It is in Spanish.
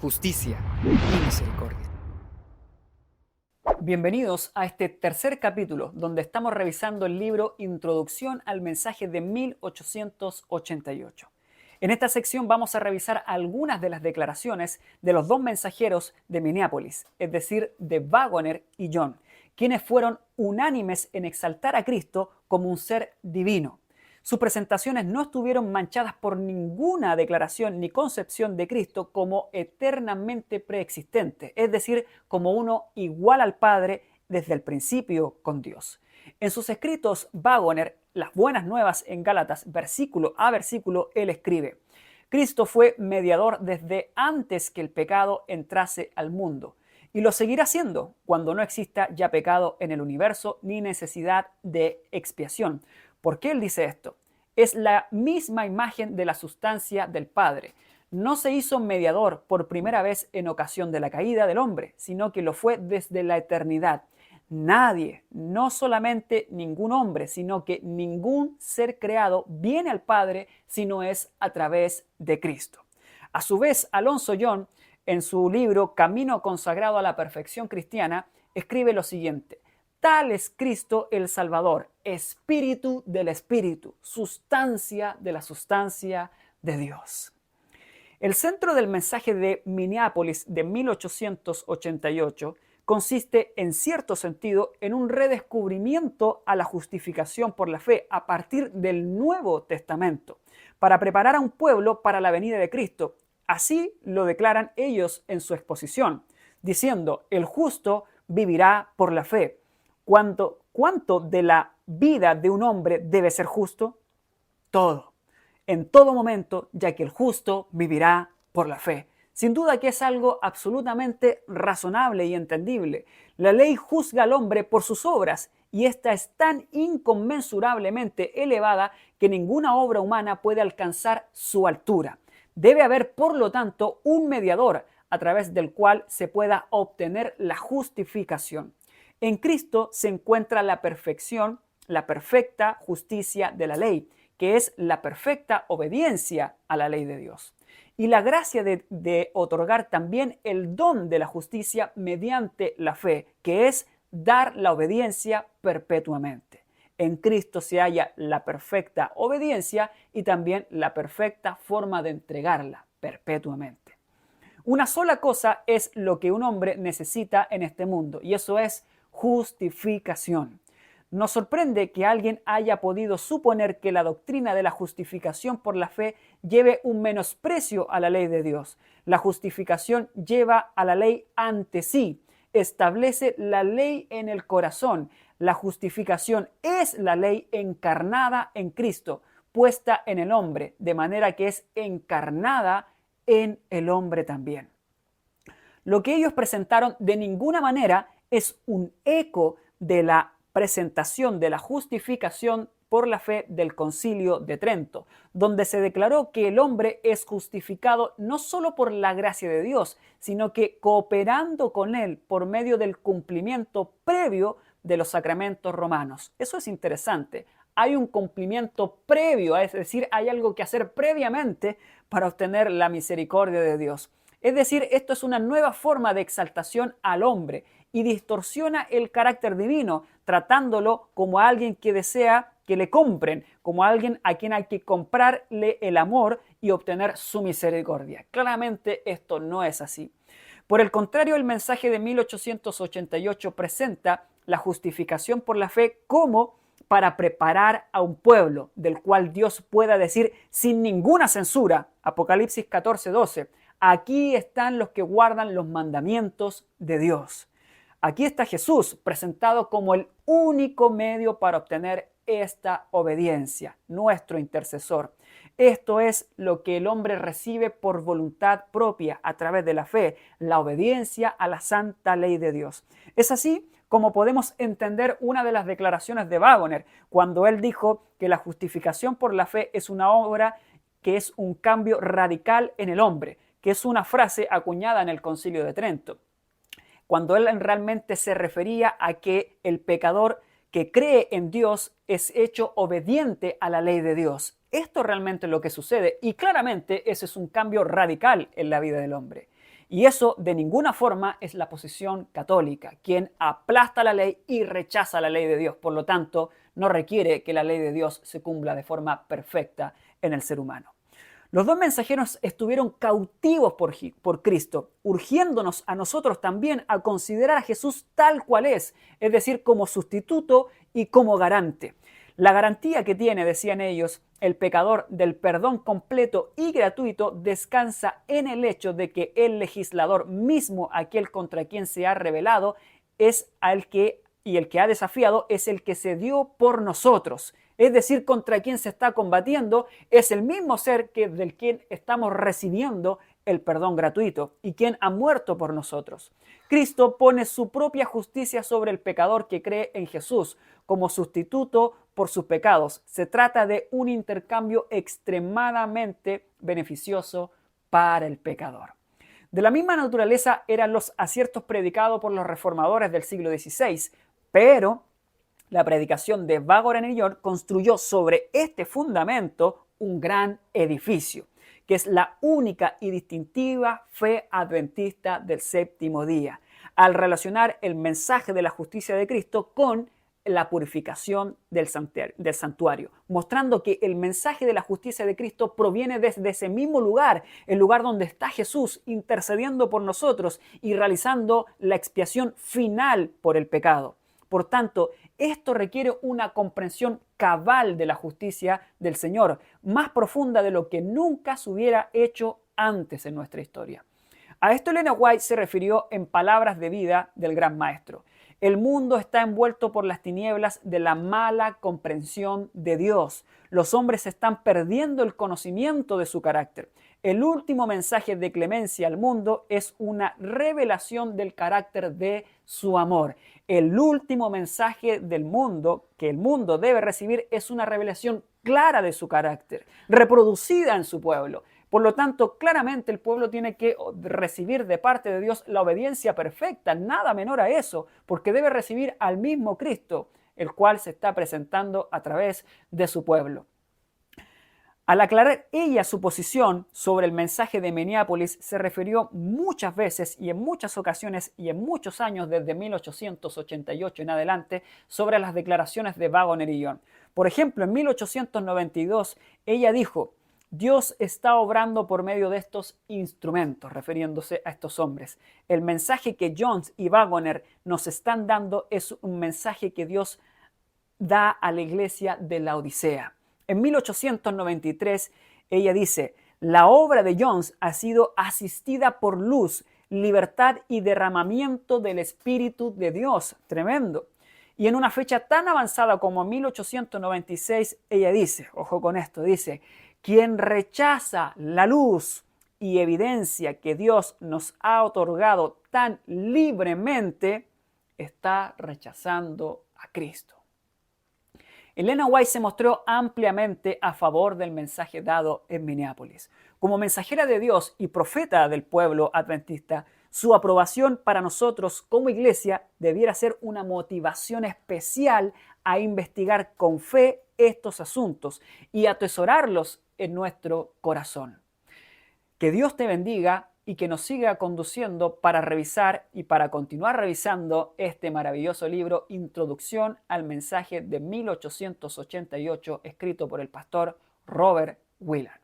justicia y misericordia. Bienvenidos a este tercer capítulo donde estamos revisando el libro Introducción al mensaje de 1888. En esta sección vamos a revisar algunas de las declaraciones de los dos mensajeros de Minneapolis, es decir, de Waggoner y John, quienes fueron unánimes en exaltar a Cristo como un ser divino. Sus presentaciones no estuvieron manchadas por ninguna declaración ni concepción de Cristo como eternamente preexistente, es decir, como uno igual al Padre desde el principio con Dios. En sus escritos, Waggoner, Las Buenas Nuevas en Gálatas, versículo a versículo, él escribe: Cristo fue mediador desde antes que el pecado entrase al mundo, y lo seguirá siendo cuando no exista ya pecado en el universo ni necesidad de expiación. ¿Por qué él dice esto? Es la misma imagen de la sustancia del Padre. No se hizo mediador por primera vez en ocasión de la caída del hombre, sino que lo fue desde la eternidad. Nadie, no solamente ningún hombre, sino que ningún ser creado viene al Padre si no es a través de Cristo. A su vez, Alonso Young, en su libro Camino consagrado a la perfección cristiana, escribe lo siguiente: tal es Cristo el Salvador, espíritu del espíritu, sustancia de la sustancia de Dios. El centro del mensaje de Minneapolis de 1888 consiste, en cierto sentido, en un redescubrimiento a la justificación por la fe a partir del Nuevo Testamento, para preparar a un pueblo para la venida de Cristo. Así lo declaran ellos en su exposición, diciendo: el justo vivirá por la fe. ¿Cuánto de la vida de un hombre debe ser justo? Todo, en todo momento, ya que el justo vivirá por la fe. Sin duda que es algo absolutamente razonable y entendible. La ley juzga al hombre por sus obras, y esta es tan inconmensurablemente elevada que ninguna obra humana puede alcanzar su altura. Debe haber, por lo tanto, un mediador a través del cual se pueda obtener la justificación. En Cristo se encuentra la perfección, la perfecta justicia de la ley, que es la perfecta obediencia a la ley de Dios. Y la gracia de otorgar también el don de la justicia mediante la fe, que es dar la obediencia perpetuamente. En Cristo se halla la perfecta obediencia y también la perfecta forma de entregarla perpetuamente. Una sola cosa es lo que un hombre necesita en este mundo, y eso es justificación. Nos sorprende que alguien haya podido suponer que la doctrina de la justificación por la fe lleve un menosprecio a la ley de Dios. La justificación lleva a la ley ante sí, establece la ley en el corazón. La justificación es la ley encarnada en Cristo, puesta en el hombre, de manera que es encarnada en el hombre también. Lo que ellos presentaron de ninguna manera es un eco de la presentación de la justificación por la fe del Concilio de Trento, donde se declaró que el hombre es justificado no solo por la gracia de Dios, sino que cooperando con él por medio del cumplimiento previo de los sacramentos romanos. Eso es interesante. Hay un cumplimiento previo, es decir, hay algo que hacer previamente para obtener la misericordia de Dios. Es decir, esto es una nueva forma de exaltación al hombre y distorsiona el carácter divino, tratándolo como a alguien que desea que le compren, como a alguien a quien hay que comprarle el amor y obtener su misericordia. Claramente esto no es así. Por el contrario, el mensaje de 1888 presenta la justificación por la fe como para preparar a un pueblo del cual Dios pueda decir sin ninguna censura, Apocalipsis 14:12, aquí están los que guardan los mandamientos de Dios. Aquí está Jesús presentado como el único medio para obtener esta obediencia, nuestro intercesor. Esto es lo que el hombre recibe por voluntad propia a través de la fe, la obediencia a la santa ley de Dios. Es así como podemos entender una de las declaraciones de Waggoner, cuando él dijo que la justificación por la fe es una obra que es un cambio radical en el hombre, que es una frase acuñada en el Concilio de Trento, cuando él realmente se refería a que el pecador que cree en Dios es hecho obediente a la ley de Dios. Esto realmente es lo que sucede y claramente ese es un cambio radical en la vida del hombre. Y eso de ninguna forma es la posición católica, quien aplasta la ley y rechaza la ley de Dios. Por lo tanto, no requiere que la ley de Dios se cumpla de forma perfecta en el ser humano. Los dos mensajeros estuvieron cautivos por Cristo, urgiéndonos a nosotros también a considerar a Jesús tal cual es decir, como sustituto y como garante. La garantía que tiene, decían ellos, el pecador del perdón completo y gratuito descansa en el hecho de que el legislador mismo, aquel contra quien se ha rebelado, es el que ha desafiado, es el que se dio por nosotros. Es decir, contra quien se está combatiendo es el mismo ser del quien estamos recibiendo el perdón gratuito y quien ha muerto por nosotros. Cristo pone su propia justicia sobre el pecador que cree en Jesús como sustituto por sus pecados. Se trata de un intercambio extremadamente beneficioso para el pecador. De la misma naturaleza eran los aciertos predicados por los reformadores del siglo XVI, pero la predicación de Waggoner y York construyó sobre este fundamento un gran edificio, que es la única y distintiva fe adventista del séptimo día, al relacionar el mensaje de la justicia de Cristo con la purificación del santuario, mostrando que el mensaje de la justicia de Cristo proviene desde ese mismo lugar, el lugar donde está Jesús intercediendo por nosotros y realizando la expiación final por el pecado. Por tanto, esto requiere una comprensión cabal de la justicia del Señor, más profunda de lo que nunca se hubiera hecho antes en nuestra historia. A esto Elena White se refirió en palabras de vida del Gran Maestro. El mundo está envuelto por las tinieblas de la mala comprensión de Dios. Los hombres están perdiendo el conocimiento de su carácter. El último mensaje de clemencia al mundo es una revelación del carácter de su amor. El último mensaje del mundo que el mundo debe recibir es una revelación clara de su carácter, reproducida en su pueblo. Por lo tanto, claramente el pueblo tiene que recibir de parte de Dios la obediencia perfecta, nada menor a eso, porque debe recibir al mismo Cristo, el cual se está presentando a través de su pueblo. Al aclarar ella su posición sobre el mensaje de Minneapolis, se refirió muchas veces y en muchas ocasiones y en muchos años desde 1888 en adelante sobre las declaraciones de Waggoner y York. Por ejemplo, en 1892 ella dijo: Dios está obrando por medio de estos instrumentos, refiriéndose a estos hombres. El mensaje que Jones y Waggoner nos están dando es un mensaje que Dios da a la iglesia de la Odisea. En 1893, ella dice: la obra de Jones ha sido asistida por luz, libertad y derramamiento del Espíritu de Dios. Tremendo. Y en una fecha tan avanzada como 1896, ella dice, ojo con esto, dice: quien rechaza la luz y evidencia que Dios nos ha otorgado tan libremente, está rechazando a Cristo. Elena White se mostró ampliamente a favor del mensaje dado en Minneapolis. Como mensajera de Dios y profeta del pueblo adventista, su aprobación para nosotros como iglesia debiera ser una motivación especial a investigar con fe estos asuntos y atesorarlos en nuestro corazón. Que Dios te bendiga y que nos siga conduciendo para revisar y para continuar revisando este maravilloso libro, Introducción al mensaje de 1888, escrito por el pastor Robert Wheeler.